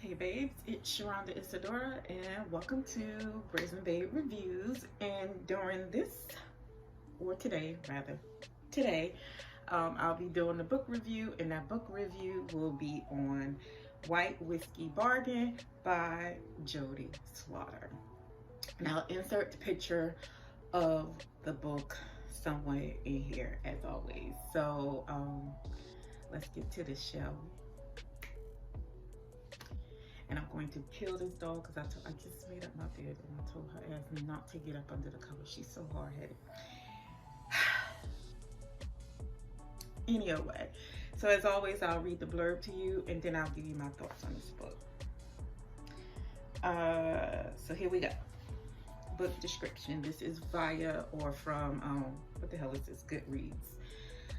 Hey babes, it's Sharonda Isadora and welcome to Brazen Babe Reviews. And during this, or today rather, today, I'll be doing a book review, and that book review will be on White Whiskey Bargain by Jodie Slaughter. Now insert the picture of the book somewhere in here as always. So let's get to this, shall we? And I'm going to kill this dog because I just made up my bed and I told her ass not to get up under the cover. She's so hard-headed. Anyway, so as always, I'll read the blurb to you and then I'll give you my thoughts on this book. So here we go. Book description. This is via or from, what the hell is this? Goodreads.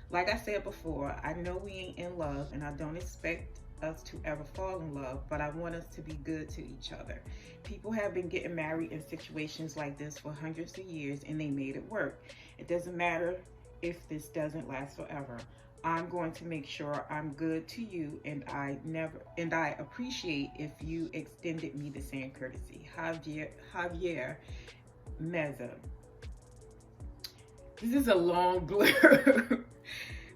Like I said before, I know we ain't in love and I don't expect us to ever fall in love, but I want us to be good to each other. People have been getting married in situations like this for hundreds of years and they made it work. It doesn't matter if this doesn't last forever. I'm going to make sure I'm good to you, and I appreciate if you extended me the same courtesy. Javier Meza. This is a long blurb.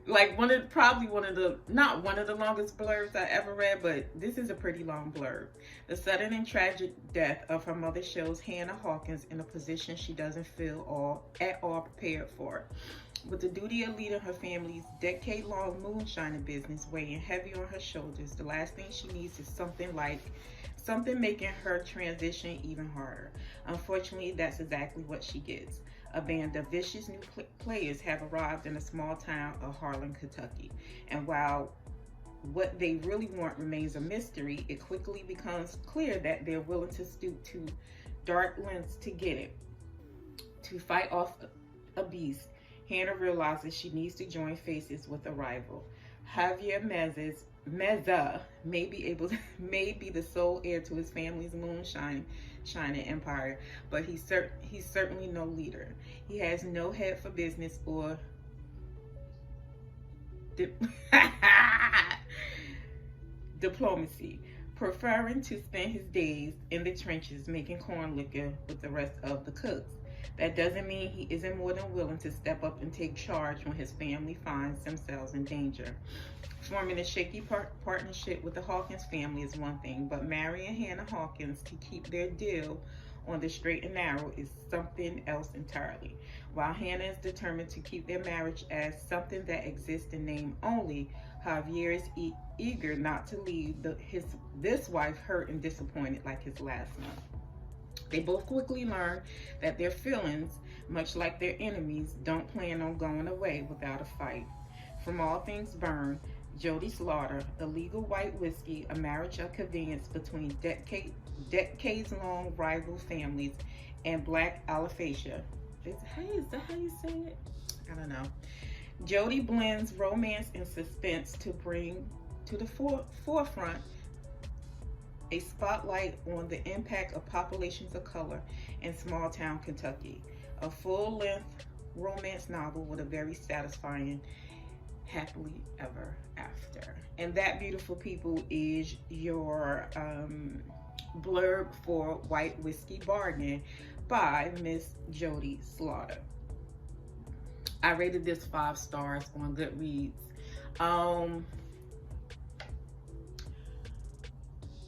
Like probably one of the, not one of the longest blurbs I ever read, but this is a pretty long blurb. The sudden and tragic death of her mother shows Hannah Hawkins in a position she doesn't feel at all prepared for. With the duty of leading her family's decade-long moonshining business weighing heavy on her shoulders, the last thing she needs is something making her transition even harder. Unfortunately, that's exactly what she gets. A band of vicious new players have arrived in a small town of Harlan, Kentucky. And while what they really want remains a mystery, it quickly becomes clear that they're willing to stoop to dark lengths to get it. To fight off a beast, Hannah realizes she needs to join forces with a rival. Javier Meza may be the sole heir to his family's moonshining empire, but he's certainly no leader. He has no head for business or diplomacy, preferring to spend his days in the trenches making corn liquor with the rest of the cooks. That doesn't mean he isn't more than willing to step up and take charge when his family finds themselves in danger. Forming a shaky partnership with the Hawkins family is one thing, but marrying Hannah Hawkins to keep their deal on the straight and narrow is something else entirely. While Hannah is determined to keep their marriage as something that exists in name only, Javier is eager not to leave this wife hurt and disappointed like his last one. They both quickly learn that their feelings, much like their enemies, don't plan on going away without a fight. From All Things Burn, Jodie Slaughter, Illegal White Whiskey, a marriage of convenience between decades-long rival families, and Black Aliphasia. Is that how you say it? I don't know. Jodie blends romance and suspense to bring to the forefront a spotlight on the impact of populations of color in small-town Kentucky. A full-length romance novel with a very satisfying happily ever after. And that, beautiful people, is your blurb for White Whiskey Bargain by Miss Jodie Slaughter. I rated this 5 stars on Goodreads.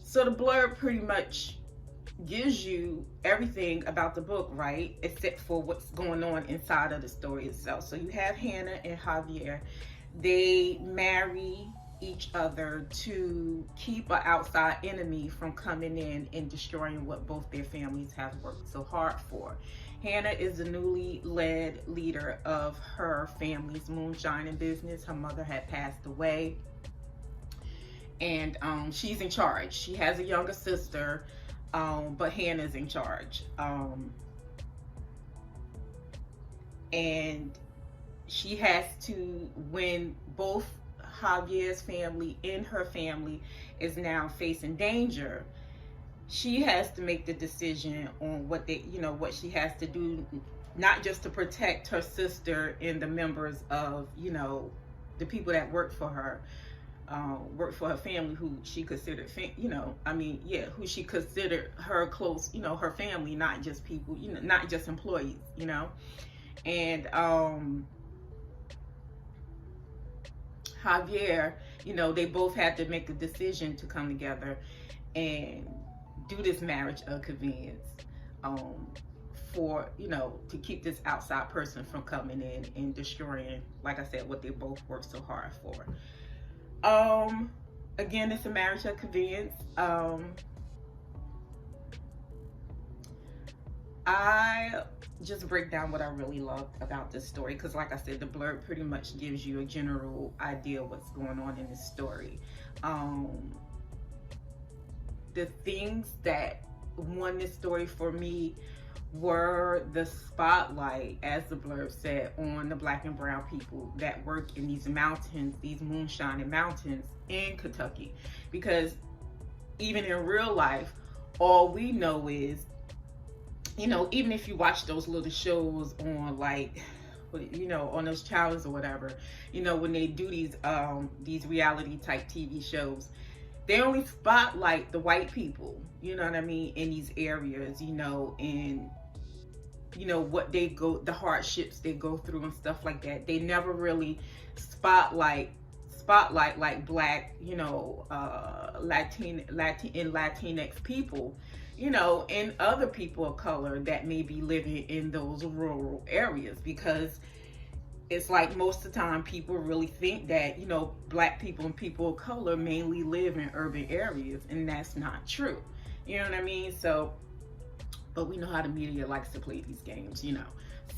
So the blurb pretty much gives you everything about the book, right? Except for what's going on inside of the story itself. So you have Hannah and Javier. They marry each other to keep an outside enemy from coming in and destroying what both their families have worked so hard for. Hannah is the newly led leader of her family's moonshining business. Her mother had passed away, and she's in charge. She has a younger sister, but Hannah's in charge. And she has to, when both Javier's family and her family is now facing danger, she has to make the decision on what she has to do, not just to protect her sister and the members of, the people that work for her, worked for her family, who she considered, who she considered her close, her family, not just people, not just employees, and Javier, they both had to make a decision to come together and do this marriage of convenience, for, to keep this outside person from coming in and destroying, like I said, what they both worked so hard for. Again, it's a marriage of convenience. I just break down what I really loved about this story, because like I said, the blurb pretty much gives you a general idea of what's going on in this story. The things that won this story for me were the spotlight, as the blurb said, on the Black and brown people that work in these mountains, these moonshining mountains in Kentucky. Because even in real life, all we know is, even if you watch those little shows on, like, on those channels or whatever, when they do these reality type TV shows, they only spotlight the white people, in these areas, and what they go, the hardships they go through and stuff like that. They never really spotlight like Black, Latinx people, and other people of color that may be living in those rural areas, because it's like most of the time people really think that, Black people and people of color mainly live in urban areas, and that's not true. You know what I mean? So, but we know how the media likes to play these games,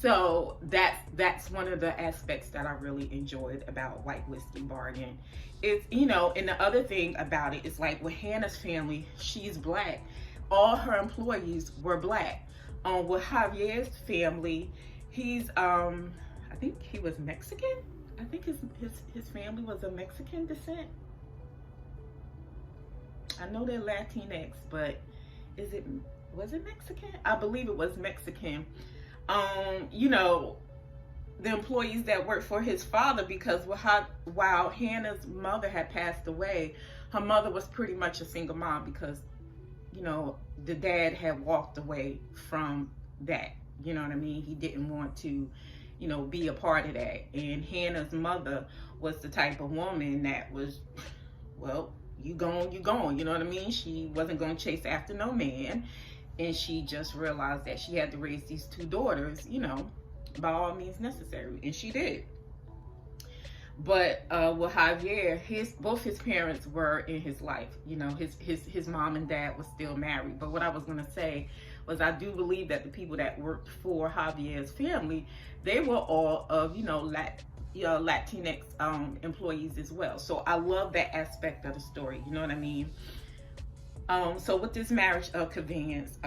So that's one of the aspects that I really enjoyed about White Whiskey Bargain. It's, and the other thing about it is, like, with Hannah's family, she's Black. All her employees were Black. With Javier's family, he's I think he was Mexican. I think his family was of Mexican descent. I know they're Latinx, but was it Mexican? I believe it was Mexican. The employees that worked for his father, because while Hannah's mother had passed away, her mother was pretty much a single mom, because the dad had walked away from that. You know what I mean? He didn't want to, be a part of that. And Hannah's mother was the type of woman that was, well, you going, you know what I mean? She wasn't going to chase after no man. And she just realized that she had to raise these two daughters, by all means necessary. And she did. But with Javier, both his parents were in his life. His mom and dad was still married. But what I was going to say was, I do believe that the people that worked for Javier's family, they were all of, Latinx employees as well. So I love that aspect of the story. You know what I mean? So with this marriage of convenience,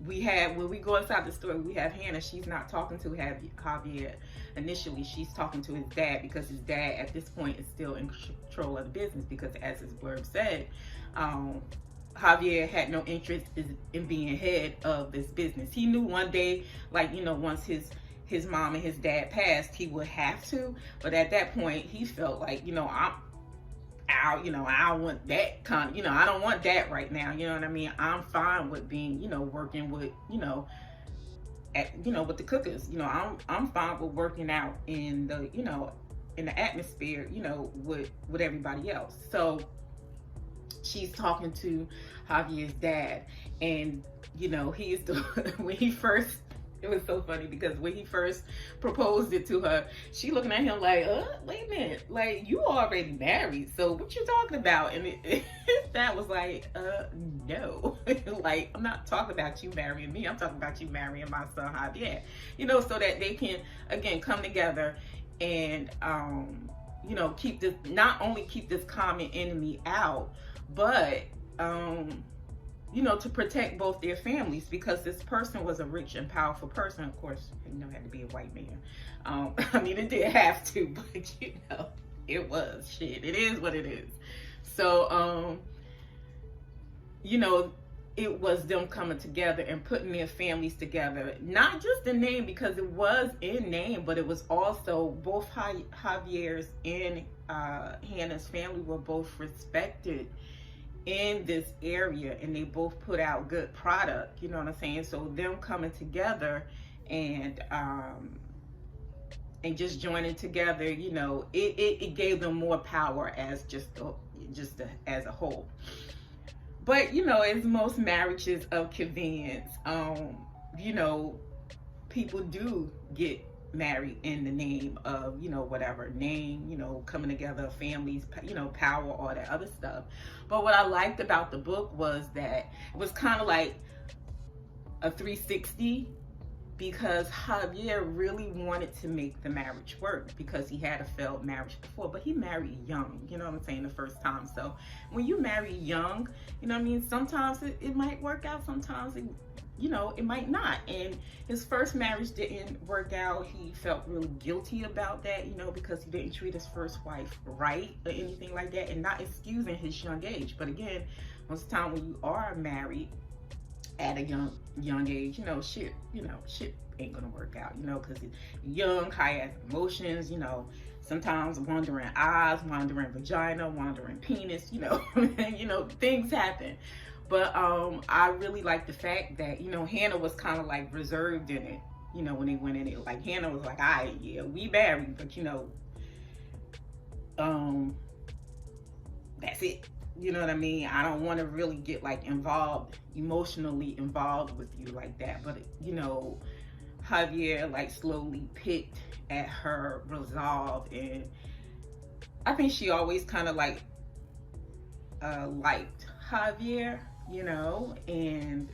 when we go inside the story, we have Hannah. She's not talking to Javier initially. She's talking to his dad, because his dad at this point is still in control of the business, because as his blurb said, Javier had no interest in being head of this business. He knew one day, like, once his mom and his dad passed, he would have to, but at that point he felt like, I don't want that kind of, I don't want that right now. You know what I mean? I'm fine with being, working with, with the cookers. I'm fine with working out in the, in the atmosphere, with everybody else. So she's talking to Javier's dad, and, he is the, when he first, it was so funny, because when he first proposed it to her, she looking at him like, wait a minute, like, you already married, so what you talking about? And that was like, no, like, I'm not talking about you marrying me, I'm talking about you marrying my son Javier, so that they can, again, come together and, keep this, not only keep this common enemy out, but, to protect both their families, because this person was a rich and powerful person. Of course, had to be a white man. I mean, it didn't have to, but it was shit. It is what it is. So, it was them coming together and putting their families together. Not just in name, because it was in name, but it was also both Javier's and Hannah's family were both respected in this area, and they both put out good product, you know what I'm saying? So them coming together and just joining together, you know, it gave them more power as as a whole. But, you know, as most marriages of convenience, you know, people do get married in the name of, you know, whatever name, you know, coming together, families, you know, power, all that other stuff. But what I liked about the book was that it was kind of like a 360, because Javier really wanted to make the marriage work because he had a failed marriage before, but he married young, you know what I'm saying, the first time. So when you marry young, you know what I mean, sometimes it might work out, sometimes you know, it might not. And his first marriage didn't work out. He felt really guilty about that, you know, because he didn't treat his first wife right or anything like that, and not excusing his young age. But again, most of the time when you are married at a young age, you know, shit ain't gonna work out, you know, because young, high emotions, you know, sometimes wandering eyes, wandering vagina, wandering penis, you know, you know, things happen. But I really like the fact that, you know, Hannah was kind of like reserved in it, you know, when they went in it. Like Hannah was like, all right, yeah, we married, but you know, that's it. You know what I mean? I don't want to really get like emotionally involved with you like that. But, you know, Javier like slowly picked at her resolve, and I think she always kind of like liked Javier, you know, and,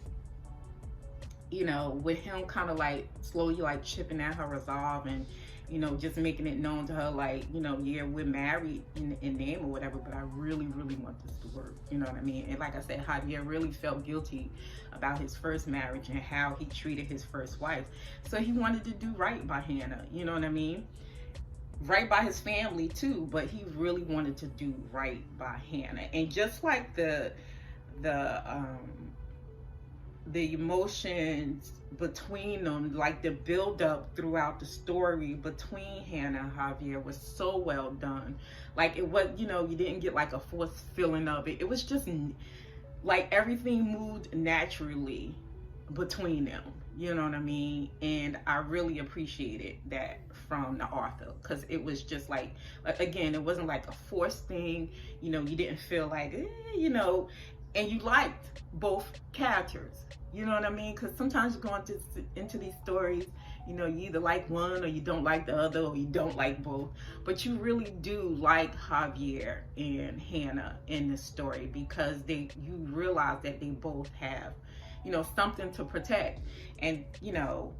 you know, with him kind of like slowly like chipping at her resolve and, you know, just making it known to her, like, you know, yeah, we're married in name or whatever, but I really, really want this to work. You know what I mean? And like I said, Javier really felt guilty about his first marriage and how he treated his first wife. So he wanted to do right by Hannah, you know what I mean? Right by his family too, but he really wanted to do right by Hannah. And just like the emotions between them, like the build up throughout the story between Hannah and Javier was so well done. Like it was, you know, you didn't get like a forced feeling of it. It was just like everything moved naturally between them, you know what I mean? And I really appreciated that from the author, because it was just like, again, it wasn't like a forced thing, you know, you didn't feel like, you know, and you liked both characters, you know what I mean? Because sometimes you go into these stories, you know, you either like one or you don't like the other, or you don't like both, but you really do like Javier and Hannah in this story, because you realize that they both have, you know, something to protect, and, you know,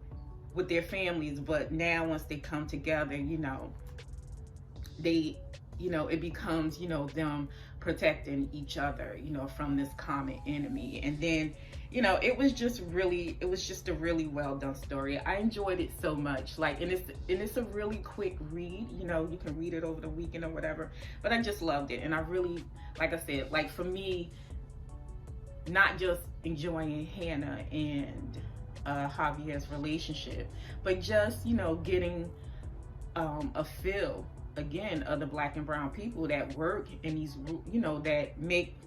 with their families. But now once they come together, you know, they, you know, it becomes, you know, them protecting each other, you know, from this common enemy. And then, you know, it was just a really well done story. I enjoyed it so much. Like, and it's a really quick read, you know, you can read it over the weekend or whatever, but I just loved it. And I really, like I said, like for me, not just enjoying Hannah and Javier's relationship, but just, you know, getting a feel again of the Black and brown people that work in these, you know, that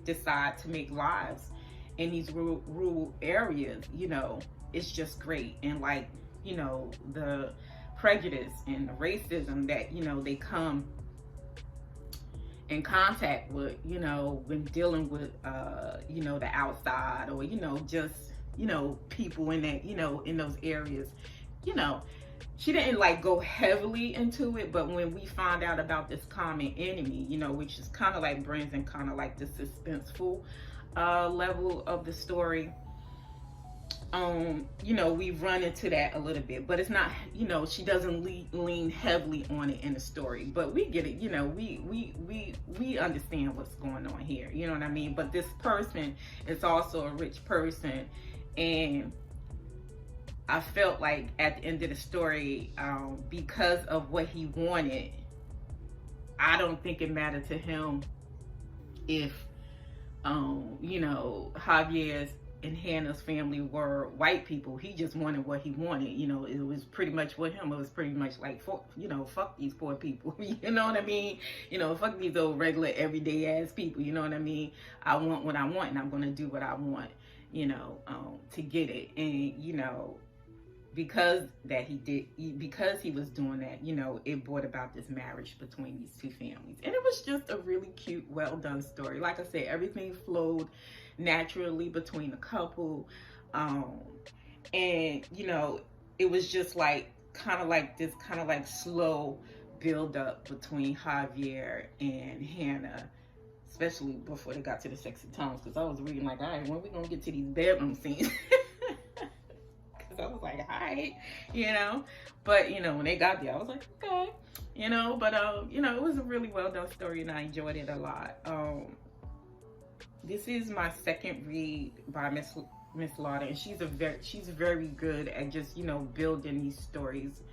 decide to make lives in these rural areas. You know, it's just great. And like, you know, the prejudice and the racism that, you know, they come in contact with, you know, when dealing with you know, the outside, or, you know, just, you know, people in that, you know, in those areas. You know, she didn't like go heavily into it, but when we find out about this common enemy, you know, which is kind of like brings in kind of like the suspenseful level of the story, you know, we run into that a little bit, but it's not, you know, she doesn't lean heavily on it in the story, but we get it, you know, we understand what's going on here, you know what I mean? But this person is also a rich person, and I felt like at the end of the story, because of what he wanted, I don't think it mattered to him if, you know, Javier's and Hannah's family were white people. He just wanted what he wanted. You know, it was pretty much with him. It was pretty much like, you know, fuck these poor people. You know what I mean? You know, fuck these old regular everyday ass people. You know what I mean? I want what I want, and I'm gonna do what I want. You know, to get it. And you know, because he was doing that, you know, it brought about this marriage between these two families. And it was just a really cute, well done story. Like I said, everything flowed naturally between the couple. And you know, it was just like kind of like slow build up between Javier and Hannah, especially before they got to the sexy times, because I was reading like, all right, when we gonna get to these bedroom scenes? I was like, hi, you know, but you know, when they got there, I was like, okay, you know, but you know, it was a really well done story, and I enjoyed it a lot. This is my second read by Miss Lauder, and she's very good at just, you know, building these stories,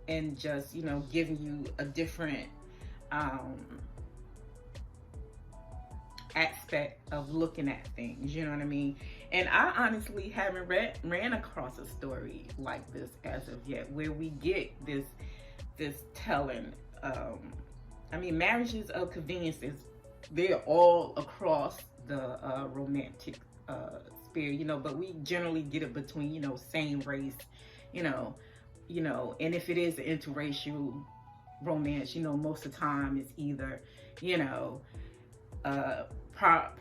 and just, you know, giving you a different aspect of looking at things, you know what I mean? And I honestly haven't ran across a story like this as of yet, where we get this telling. I mean, marriages of conveniences, they're all across the romantic sphere, you know, but we generally get it between, you know, same race, you know, and if it is an interracial romance, you know, most of the time it's either, you know,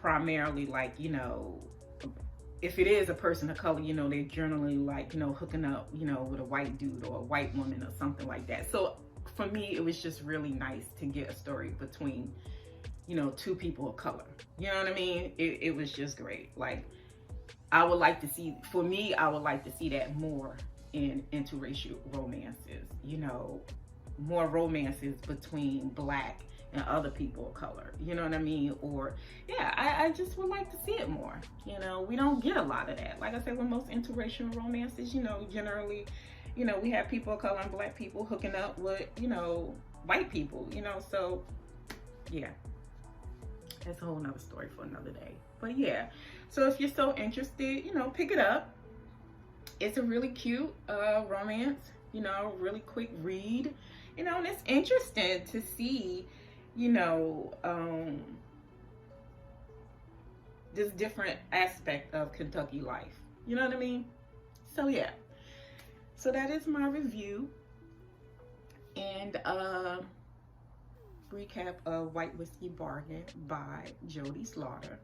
primarily, like, you know, if it is a person of color, you know, they're generally like, you know, hooking up, you know, with a white dude or a white woman or something like that. So for me, it was just really nice to get a story between, you know, two people of color. You know what I mean? It was just great. Like, I would like to see that more in interracial romances, you know, more romances between Black and other people of color, you know what I mean? Or yeah, I just would like to see it more. You know, we don't get a lot of that. Like I said, with most interracial romances, you know, generally, you know, we have people of color and Black people hooking up with, you know, white people, you know. So yeah, that's a whole nother story for another day. But yeah, so if you're so interested, you know, pick it up. It's a really cute romance, you know, really quick read, you know, and it's interesting to see, you know, this different aspect of Kentucky life. You know what I mean? So yeah. So that is my review and recap of White Whiskey Bargain by Jodie Slaughter.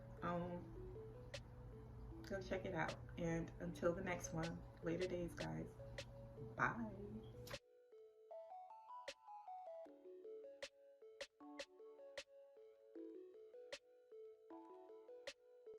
Go check it out. And until the next one, later days, guys. Bye.